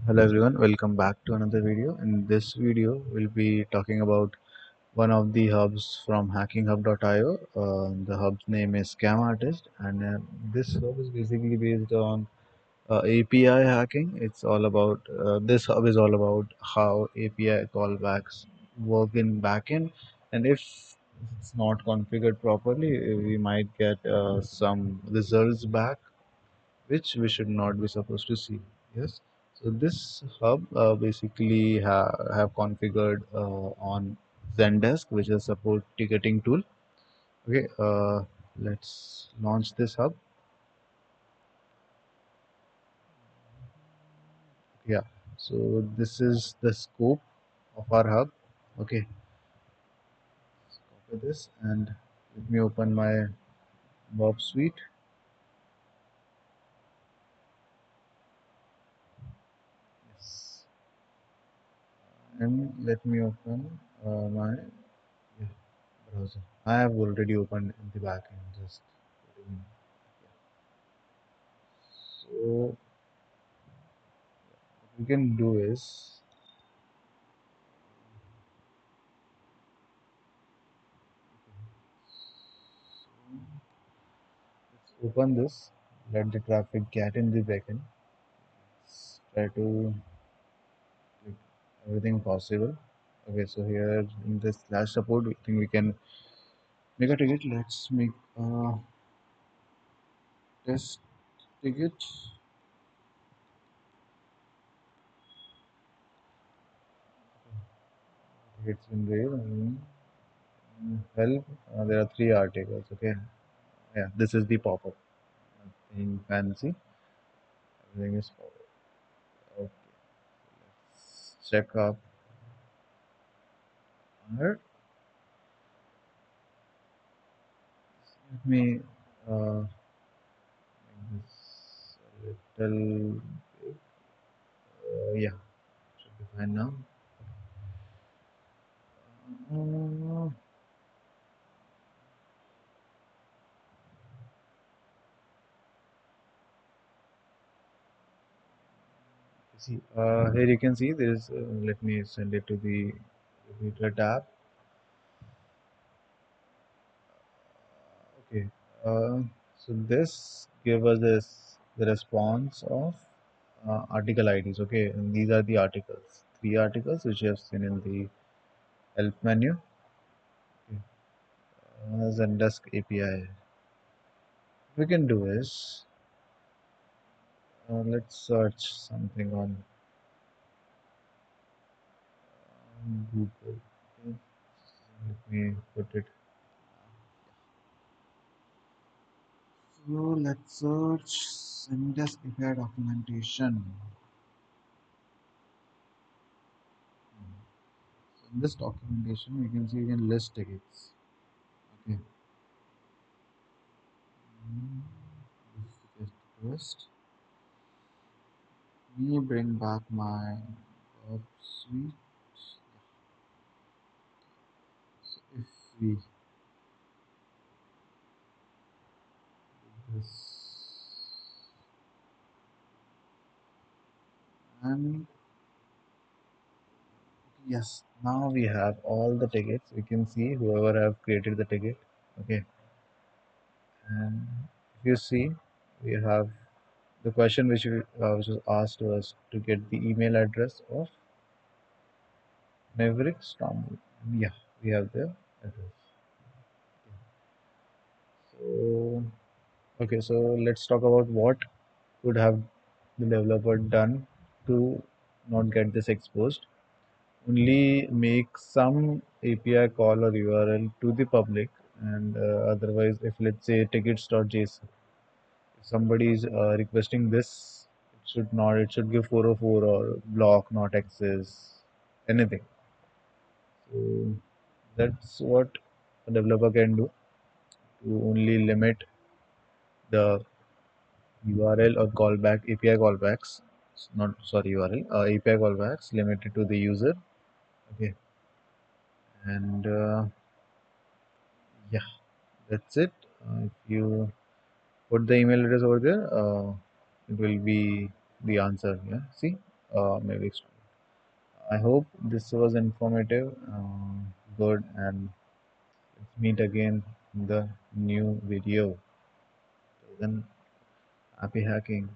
Hello everyone, welcome back to another video. In this video, we'll be talking about one of the hubs from HackingHub.io. The hub's name is Scam Artist, and this hub is basically based on API hacking. It's all about this hub is all about how API callbacks work in backend, and if it's not configured properly, we might get some results back which we should not be supposed to see. Yes. So this hub basically have configured on Zendesk, which is a support ticketing tool. Okay. Let's launch this hub. Yeah. So this is the scope of our hub. Okay. Let's copy this and let me open my Bob suite. Yes. And let me open my yeah, browser. I have already opened in the backend. Just putting so what we can do is let's open this, let the traffic get in the backend. Let's try to make everything possible. Okay, so here in this slash support, we think we can make a ticket. Let's make a test ticket. It's been raised. Help. There are three articles. Okay, yeah, this is the pop-up. Nothing fancy. Everything is pop-up. Okay, let's check up here. Let me make this a little big. Yeah, should be fine now. Uh, See, here you can see there is. Let me send it to the repeater tab. Okay. Uh, so this give us this the response of article IDs. Okay, and these are the articles. Three articles which you have seen in the help menu. Okay. Zendesk API. We can do is let's search something on Google. Okay. Let me put it. So let's search Zendesk API documentation. So in this documentation, we can see we can list tickets. Okay. This is the list. Me bring back my suite. So if we do this and yes, now we have all the tickets. We can see whoever have created the ticket. Okay, and if you see, we have the question which was asked to us to get the email address of Maverick Storm. Yeah, we have the address. So okay, so let's talk about what could have the developer done to not get this exposed. Only make some API call or URL to the public, and otherwise, if let's say tickets.json, if somebody is requesting this, it should give 404 or block, not access, anything. So that's what a developer can do to only limit the URL or callback API callbacks, not sorry URL API callbacks limited to the user. Okay, and yeah, that's it. If you put the email address over there, it will be the answer. Yeah, see. maybe. I hope this was informative, good, and let's meet again in the new video. Then happy hacking.